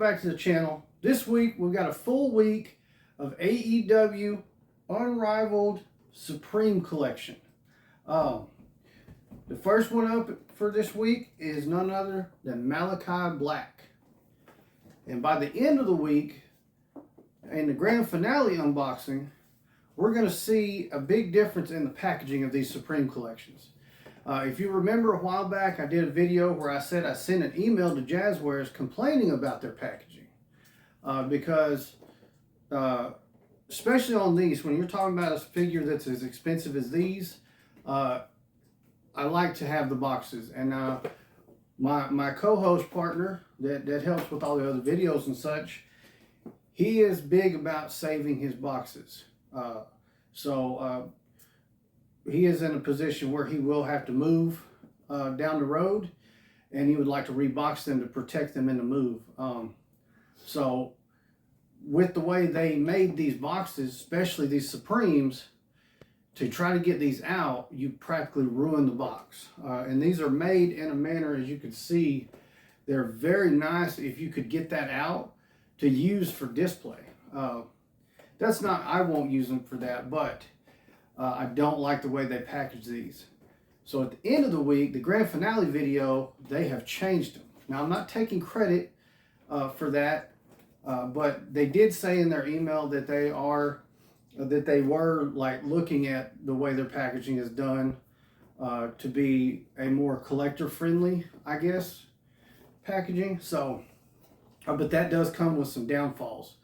back to the channel. This week we've got a full week of AEW Unrivaled Supreme Collection. The first one up for this week is none other than Malakai Black. And by the end of the week, in the grand finale unboxing, we're going to see a big difference in the packaging of these Supreme Collections. If you remember a while back, I did a video where I said I sent an email to Jazzwares complaining about their packaging. Because, especially on these, when you're talking about a figure that's as expensive as these, I like to have the boxes. And my co-host partner that helps with all the other videos and such, he is big about saving his boxes. He is in a position where he will have to move down the road, and he would like to rebox them to protect them in the move. So with the way they made these boxes, especially these Supremes, to try to get these out, you practically ruin the box. And these are made in a manner, as you can see, they're very nice if you could get that out to use for display. That's not, I won't use them for that, but I don't like the way they package these. So at the end of the week, the grand finale video, they have changed them. Now I'm not taking credit for that, but they did say in their email that they were like looking at the way their packaging is done to be a more collector friendly, I guess, packaging. So, but that does come with some downfalls.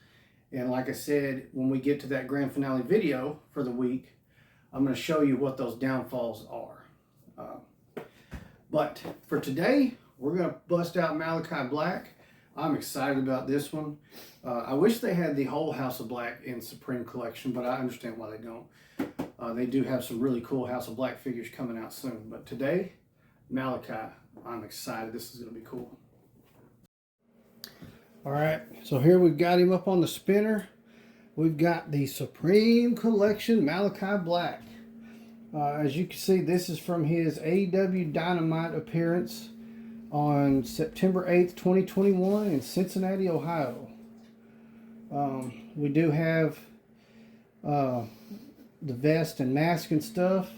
And like I said, when we get to that grand finale video for the week, I'm going to show you what those downfalls are. But for today, we're going to bust out Malakai Black. I'm excited about this one. I wish they had the whole House of Black in Supreme Collection, but I understand why they don't. They do have some really cool House of Black figures coming out soon. But today, Malakai, I'm excited. This is going to be cool. All right, so here we've got him up on the spinner. We've got the Supreme Collection Malakai Black. As you can see, this is from his AEW Dynamite appearance on September 8th, 2021 in Cincinnati, Ohio. We do have the vest and mask and stuff.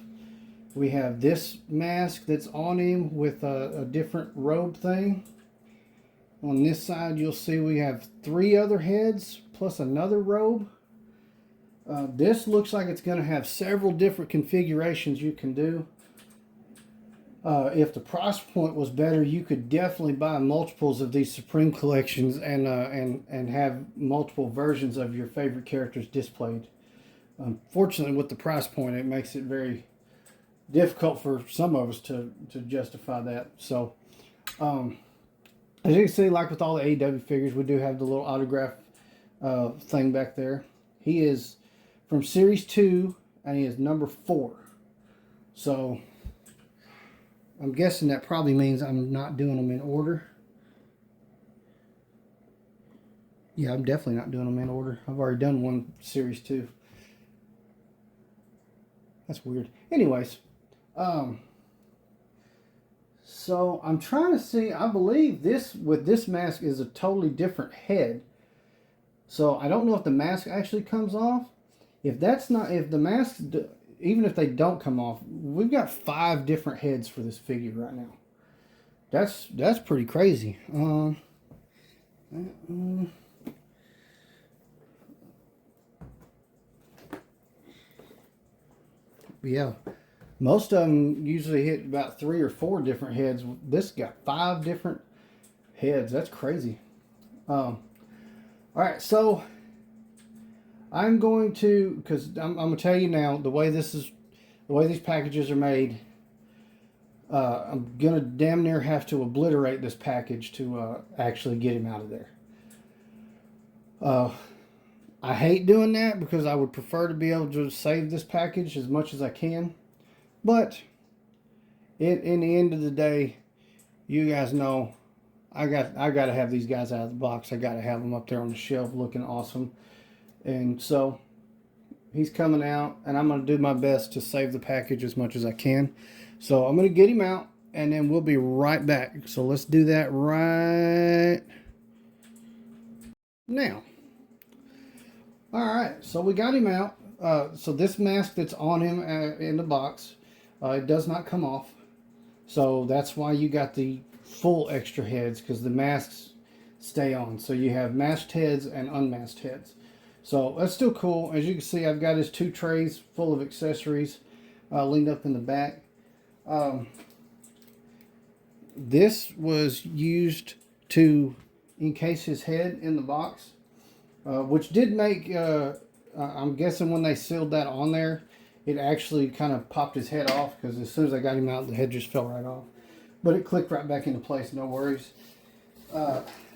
We have this mask that's on him with a different robe thing. On this side, you'll see we have 3 other heads plus another robe. This looks like it's going to have several different configurations you can do. If the price point was better, you could definitely buy multiples of these Supreme Collections and have multiple versions of your favorite characters displayed. Unfortunately, with the price point, it makes it very difficult for some of us to justify that. So, as you can see, like with all the AEW figures, we do have the little autograph thing back there. He is from Series 2, and he is number 4. So, I'm guessing that probably means I'm not doing them in order. Yeah, I'm definitely not doing them in order. I've already done one Series 2. That's weird. Anyways, so I'm trying to see, I believe this, with this mask, is a totally different head. So I don't know if the mask actually comes off. If that's not, if the masks, even if they don't come off, we've got 5 different heads for this figure right now. That's pretty crazy. Yeah. Most of them usually hit about 3 or 4 different heads. This got 5 different heads. That's crazy. All right, so I'm going to, because I'm going to tell you now, the way these packages are made, I'm going to damn near have to obliterate this package to actually get him out of there. I hate doing that because I would prefer to be able to save this package as much as I can. But in the end of the day, you guys know I got to have these guys out of the box. I got to have them up there on the shelf looking awesome. And so he's coming out, and I'm going to do my best to save the package as much as I can. So I'm going to get him out, and then we'll be right back. So let's do that right now. Alright, so we got him out. So this mask that's on him in the box, it does not come off. So that's why you got the full extra heads, because the masks stay on. So you have masked heads and unmasked heads. So that's still cool. As you can see, I've got his 2 trays full of accessories leaned up in the back. This was used to encase his head in the box, which did make, I'm guessing when they sealed that on there, it actually kind of popped his head off, because as soon as I got him out, the head just fell right off. But it clicked right back into place, no worries.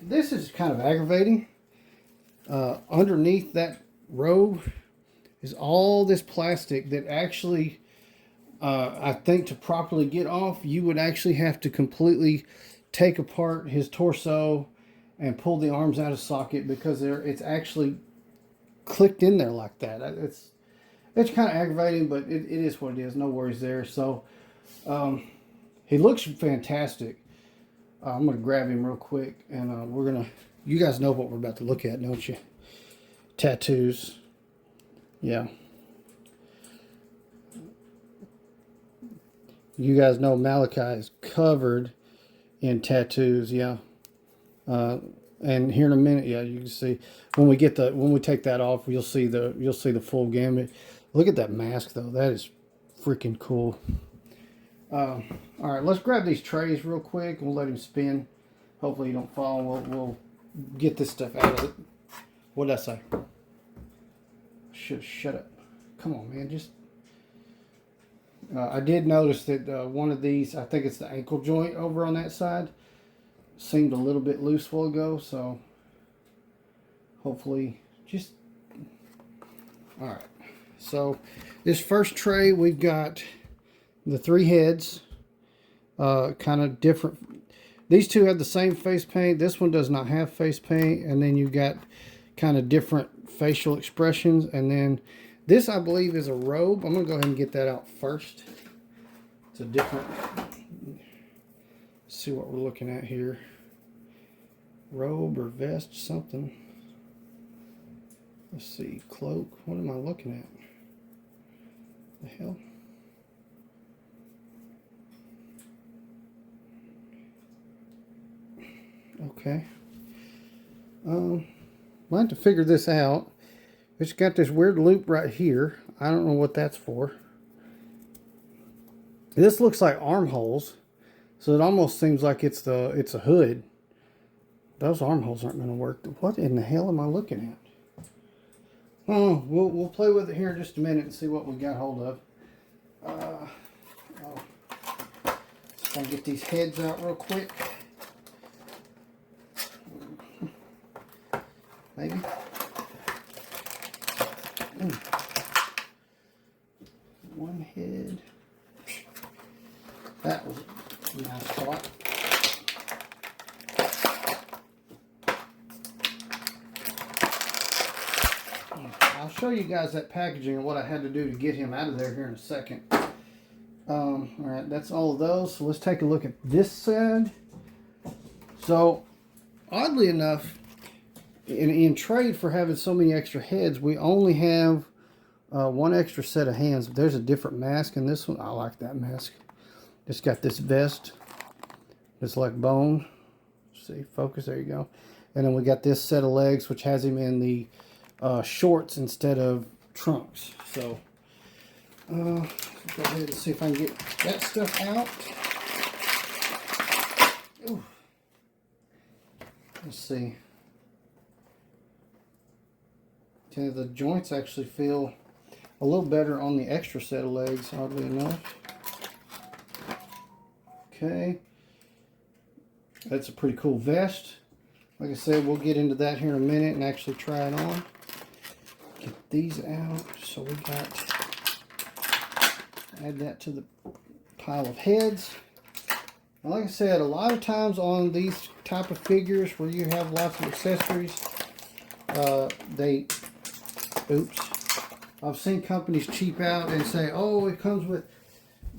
This is kind of aggravating. Underneath that robe is all this plastic that actually, I think to properly get off, you would actually have to completely take apart his torso and pull the arms out of socket, because it's actually clicked in there like that. It's kind of aggravating, but it is what it is. No worries there. So he looks fantastic. I'm going to grab him real quick, and we're going to, you guys know what we're about to look at, don't you? Tattoos. Yeah. You guys know Malakai is covered in tattoos. Yeah. And here in a minute, yeah, you can see when we take that off, you'll see the full gamut. Look at that mask though. That is freaking cool. All right, let's grab these trays real quick. We'll let him spin. Hopefully you don't fall. We'll get this stuff out of it. What did I say? Shut up. Come on, man. Just. I did notice that one of these, I think it's the ankle joint over on that side, seemed a little bit loose a while ago. So hopefully, just. All right. So this first tray, we've got the 3 heads, kind of different. These 2 have the same face paint. This one does not have face paint. And then you've got kind of different facial expressions. And then this, I believe, is a robe. I'm going to go ahead and get that out first. It's a different, let's see what we're looking at here. Robe or vest, something. Let's see, cloak. What am I looking at? The hell? Okay. I'll have to figure this out. It's got this weird loop right here. I don't know what that's for. This looks like armholes, so it almost seems like it's a hood. Those armholes aren't going to work. What in the hell am I looking at? Oh, we'll play with it here in just a minute and see what we got hold of. Just gonna get these heads out real quick. Maybe. One head. That was a nice spot. I'll show you guys that packaging and what I had to do to get him out of there here in a second. All right, that's all of those. So let's take a look at this side. So, oddly enough, in trade for having so many extra heads, we only have one extra set of hands. There's a different mask in this one. I like that mask. It's got this vest. It's like bone. See, focus, there you go. And then we got this set of legs, which has him in the shorts instead of trunks. So, let's go ahead and see if I can get that stuff out. Ooh. Let's see. Okay, the joints actually feel a little better on the extra set of legs, oddly enough. Okay. That's a pretty cool vest. Like I said, we'll get into that here in a minute and actually try it on. Get these out. So we got, add that to the pile of heads. And like I said, a lot of times on these type of figures where you have lots of accessories, I've seen companies cheap out and say, oh, it comes with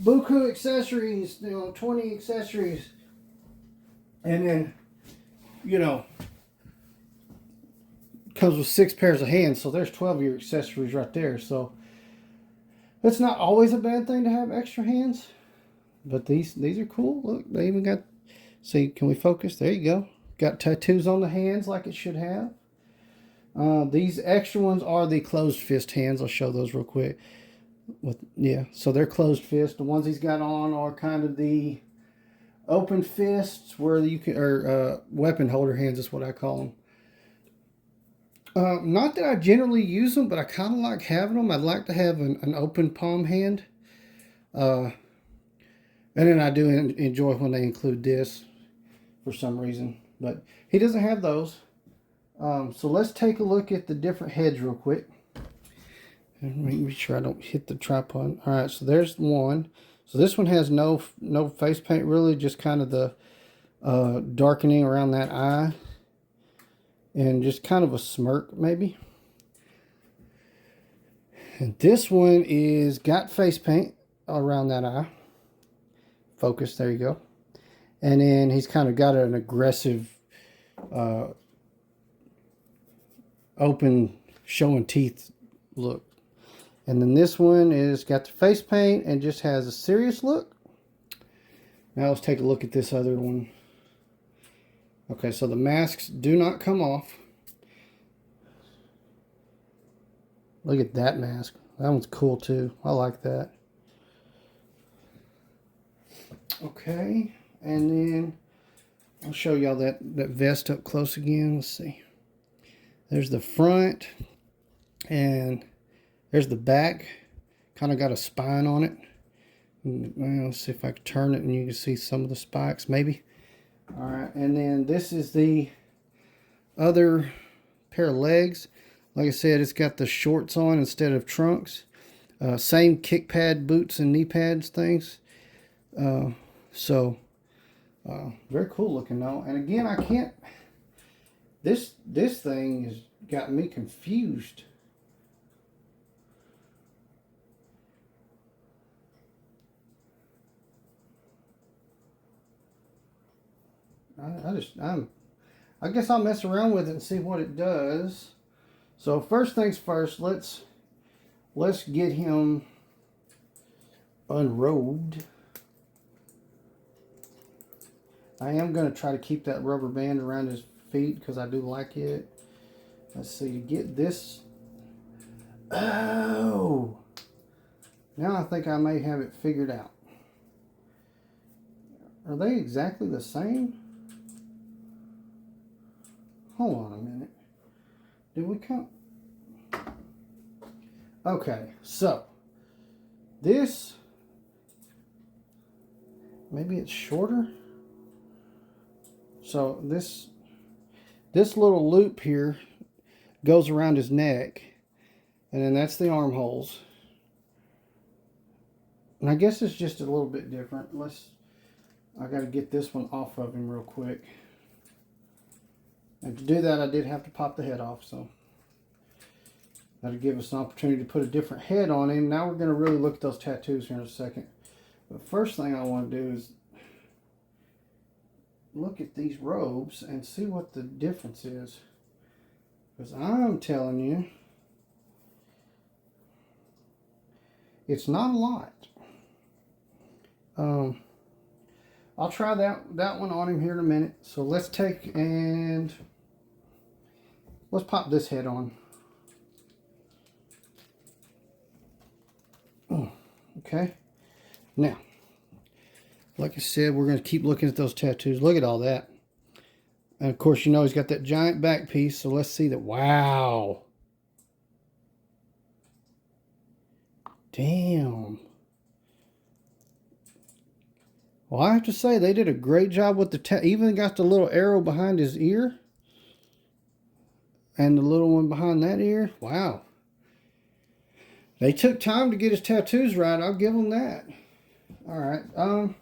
buku accessories, 20 accessories. And then, comes with 6 pairs of hands, so there's 12 of your accessories right there. So it's not always a bad thing to have extra hands, but these are cool. Look, they even got, see, can we focus? There you go. Got tattoos on the hands like it should have. These extra ones are the closed fist hands. I'll show those real quick. Yeah, so they're closed fist. The ones he's got on are kind of the open fists, where you can, or weapon holder hands is what I call them. Not that I generally use them, but I kind of like having them. I'd like to have an open palm hand. And then I do enjoy when they include this for some reason. But he doesn't have those. So let's take a look at the different heads real quick. And make sure I don't hit the tripod. All right, so there's one. So this one has no face paint really, just kind of the darkening around that eye. And just kind of a smirk maybe. And this one is got face paint around that eye. Focus, there you go. And then he's kind of got an aggressive open showing teeth look. And then this one is got the face paint and just has a serious look. Now let's take a look at this other one. Okay, so the masks do not come off. Look at that mask. That one's cool too. I like that. Okay, and then I'll show y'all that vest up close again. Let's see. There's the front, and there's the back. Kind of got a spine on it. Well, let's see if I can turn it and you can see some of the spikes, maybe. All right, and then this is the other pair of legs. Like I said, it's got the shorts on instead of trunks. Same kick pad boots and knee pads things. Very cool looking though. And again, I can't, this thing has got me confused. I guess I'll mess around with it and see what it does. So first things first, let's get him unrobed. I am going to try to keep that rubber band around his feet because I do like it. Let's see, to get this. Oh! Now I think I may have it figured out. Are they exactly the same? Hold on a minute. Did we come? Okay, so this, maybe it's shorter. So this little loop here goes around his neck, and then that's the armholes. And I guess it's just a little bit different. I got to get this one off of him real quick. And to do that, I did have to pop the head off, so that'll give us an opportunity to put a different head on him. Now we're going to really look at those tattoos here in a second. The first thing I want to do is look at these robes and see what the difference is. Because I'm telling you, it's not a lot. I'll try that one on him here in a minute. So let's take and let's pop this head on. Okay. Now, like I said, we're going to keep looking at those tattoos. Look at all that. And of course, you know he's got that giant back piece. So let's see that. Wow. Damn. Well, I have to say, they did a great job with the even got the little arrow behind his ear. And the little one behind that ear. Wow. They took time to get his tattoos right. I'll give them that. All right. We'll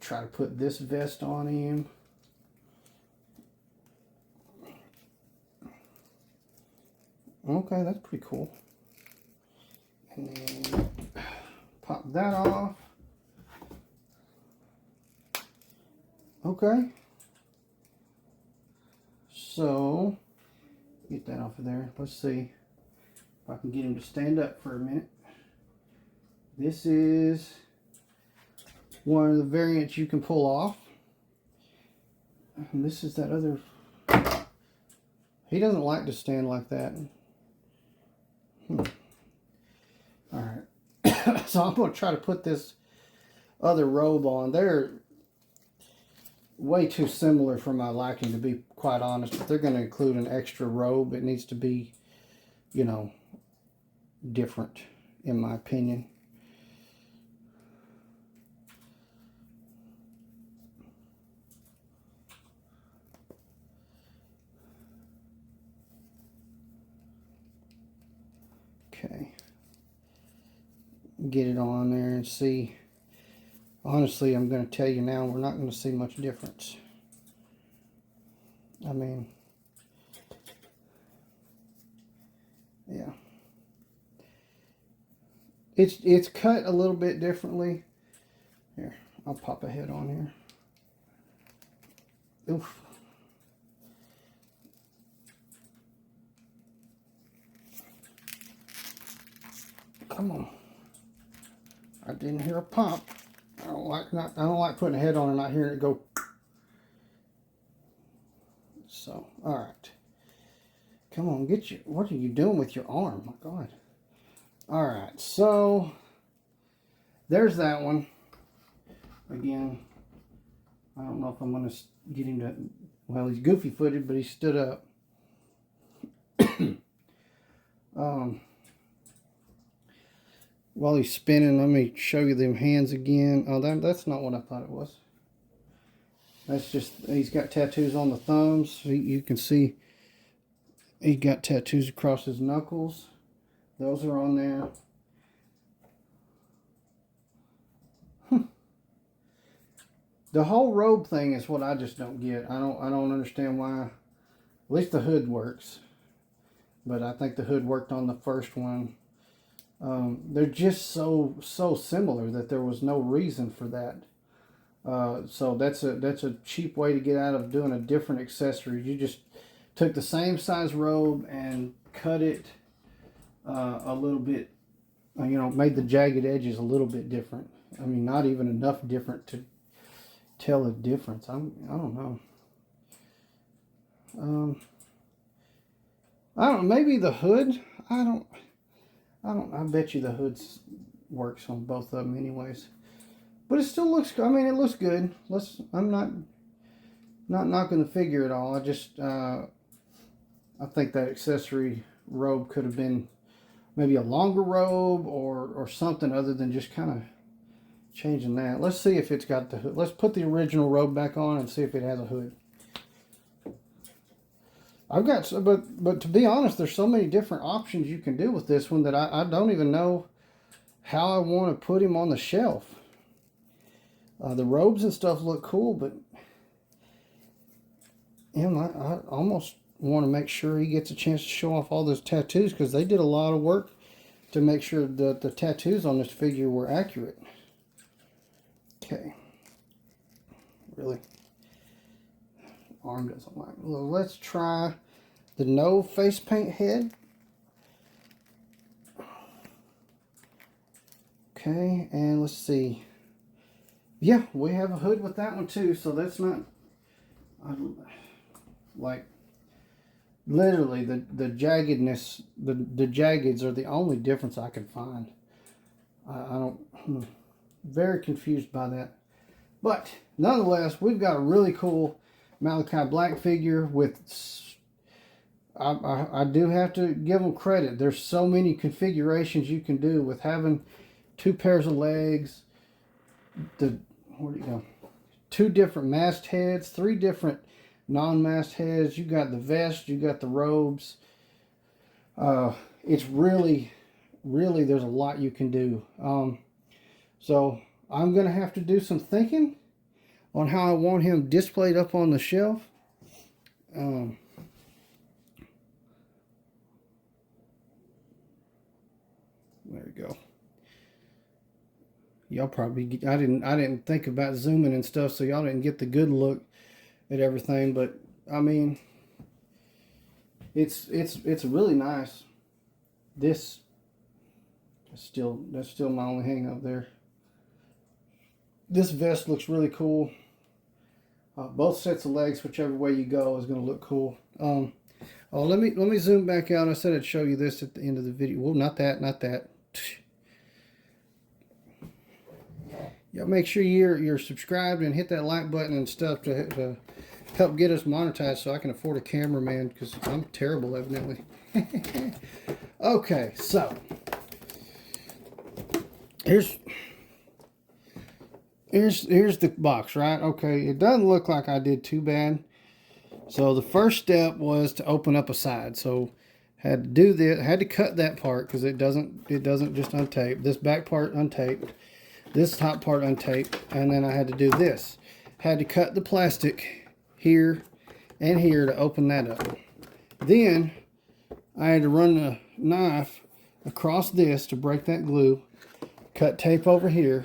try to put this vest on him. Okay, that's pretty cool. And then pop that off. Okay. So, Get that off of there. Let's see if I can get him to stand up for a minute. This is one of the variants you can pull off. And this is that other. He doesn't like to stand like that. Alright. So I'm going to try to put this other robe on. They're way too similar for my liking, to be quite honest. If they're going to include an extra robe, it needs to be, you know, different, in my opinion. Okay. Get it on there and see. Honestly, I'm going to tell you now, we're not going to see much difference. I mean, yeah. It's cut a little bit differently. Here, I'll pop a head on here. Oof. Come on. I didn't hear a pop. I don't like putting a head on and not hearing it go. So, all right. Come on, what are you doing with your arm? My God. All right, so there's that one. Again, I don't know if I'm going to get him to, well, he's goofy footed, but he stood up. While he's spinning, let me show you them hands again. Oh, that's not what I thought it was. That's just, he's got tattoos on the thumbs. You can see he got tattoos across his knuckles. Those are on there. The whole robe thing is what I just don't get. I don't understand why. At least the hood works, but I think the hood worked on the first one. They're just so similar that there was no reason for that. So that's a cheap way to get out of doing a different accessory. You just took the same size robe and cut it a little bit, you know, made the jagged edges a little bit different. I mean, not even enough different to tell a difference. I don't know. I don't know. Maybe the hood. I bet you the hood works on both of them anyways. But it still looks, I mean, it looks good. I'm not going to figure it all. I just, I think that accessory robe could have been maybe a longer robe or something other than just kind of changing that. Let's see if it's got the hood. Let's put the original robe back on and see if it has a hood. I've got, but to be honest, there's so many different options you can do with this one that I don't even know how I want to put him on the shelf. The robes and stuff look cool, but I almost want to make sure he gets a chance to show off all those tattoos, because they did a lot of work to make sure that the tattoos on this figure were accurate. Okay. Really? Arm doesn't like it. Well, let's try the no face paint head. Okay, and let's see. Yeah, we have a hood with that one too, so that's not, like, literally the jaggedness, the jaggeds are the only difference I can find. I'm very confused by that. But nonetheless, we've got a really cool Malakai Black figure with, I do have to give them credit. There's so many configurations you can do with having two pairs of legs, where'd it go? 2 different mast heads, 3 different non-mast heads. You got the vest, you got the robes. It's really, there's a lot you can do. So I'm going to have to do some thinking on how I want him displayed up on the shelf. There we go. Y'all probably, I didn't think about zooming and stuff, so y'all didn't get the good look at everything, but I mean, It's really nice. That's still my only hang up there. This vest looks really cool. Both sets of legs, whichever way you go, is going to look cool. Oh, let me zoom back out. I said I'd show you this at the end of the video. Well, not that. Yeah, make sure you're subscribed and hit that like button and stuff to help get us monetized, so I can afford a cameraman, because I'm terrible, evidently. Okay, so here's the box, right? Okay, it doesn't look like I did too bad. So the first step was to open up a side. So had to do this, had to cut that part because it doesn't just untape. This back part untaped, this top part untaped, and then I had to do this. Had to cut the plastic here and here to open that up. Then I had to run the knife across this to break that glue, cut tape over here,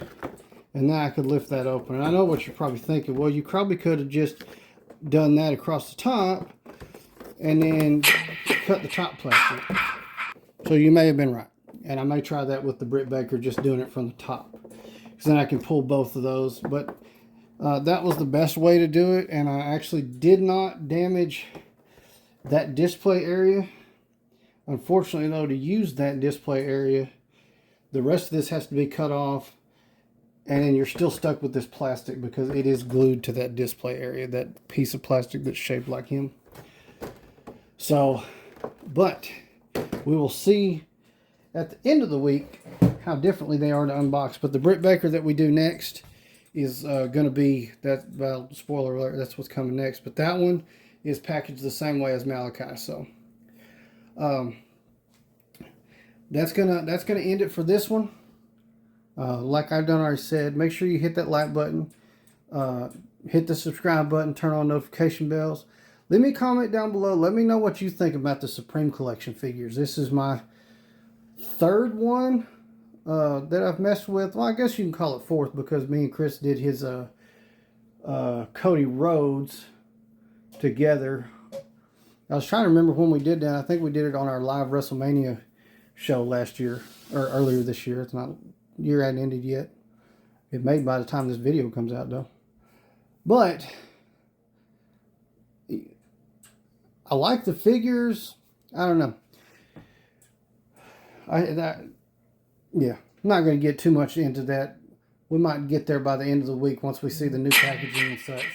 and then I could lift that open. And I know what you're probably thinking. Well, you probably could have just done that across the top and then cut the top plastic. So you may have been right. And I may try that with the Britt Baker, just doing it from the top, because then I can pull both of those. But that was the best way to do it, and I actually did not damage that display area. Unfortunately, though, to use that display area, the rest of this has to be cut off, and then you're still stuck with this plastic because it is glued to that display area, that piece of plastic that's shaped like him. So, but we will see at the end of the week how differently they are to unbox. But the Britt Baker that we do next is going to be, well, spoiler alert, that's what's coming next. But that one is packaged the same way as Malakai. So that's gonna end it for this one. Like I've done already said, make sure you hit that like button, hit the subscribe button, turn on notification bells. Let me comment down below. Let me know what you think about the Supreme Collection figures. This is my third one that I've messed with. Well, I guess you can call it fourth, because me and Chris did his Cody Rhodes together. I was trying to remember when we did that. I think we did it on our live WrestleMania show last year, or earlier this year. It's not, year hadn't ended yet. It may by the time this video comes out, though. But I like the figures. I don't know. Yeah, I'm not going to get too much into that. We might get there by the end of the week once we see the new packaging and such.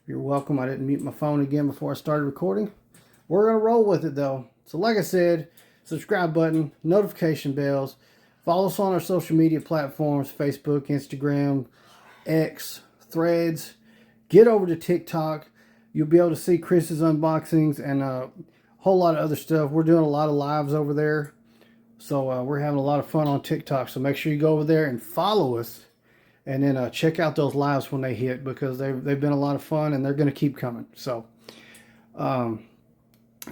You're welcome. I didn't mute my phone again before I started recording. We're going to roll with it, though. So like I said, subscribe button, notification bells. Follow us on our social media platforms, Facebook, Instagram, X, Threads. Get over to TikTok. You'll be able to see Chris's unboxings and a whole lot of other stuff. We're doing a lot of lives over there. So we're having a lot of fun on TikTok. So make sure you go over there and follow us. And then check out those lives when they hit, because they've been a lot of fun, and they're going to keep coming. So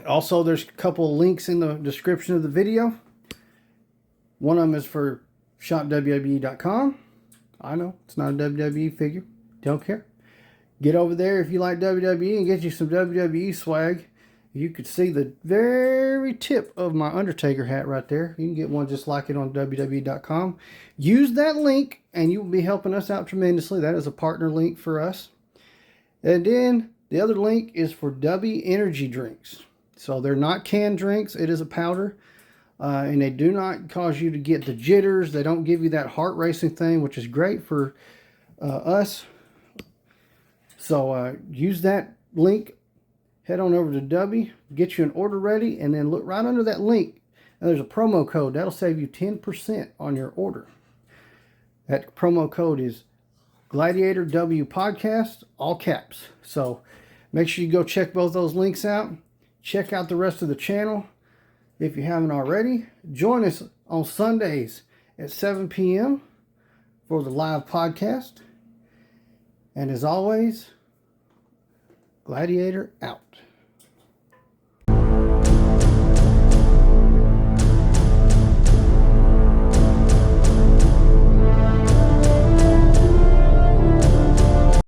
also, there's a couple of links in the description of the video. One of them is for shopwwe.com. I know, it's not a WWE figure. Don't care. Get over there if you like WWE and get you some WWE swag. You could see the very tip of my Undertaker hat right there. You can get one just like it on WWE.com. Use that link and you will be helping us out tremendously. That is a partner link for us. And then the other link is for W energy drinks. So they're not canned drinks. It is a powder. And they do not cause you to get the jitters. They don't give you that heart racing thing, which is great for us. So use that link. Head on over to W, get you an order ready, and then look right under that link. And there's a promo code. That'll save you 10% on your order. That promo code is Gladiator W Podcast, all caps. So make sure you go check both those links out. Check out the rest of the channel if you haven't already. Join us on Sundays at 7 p.m. for the live podcast. And as always, Gladiator out.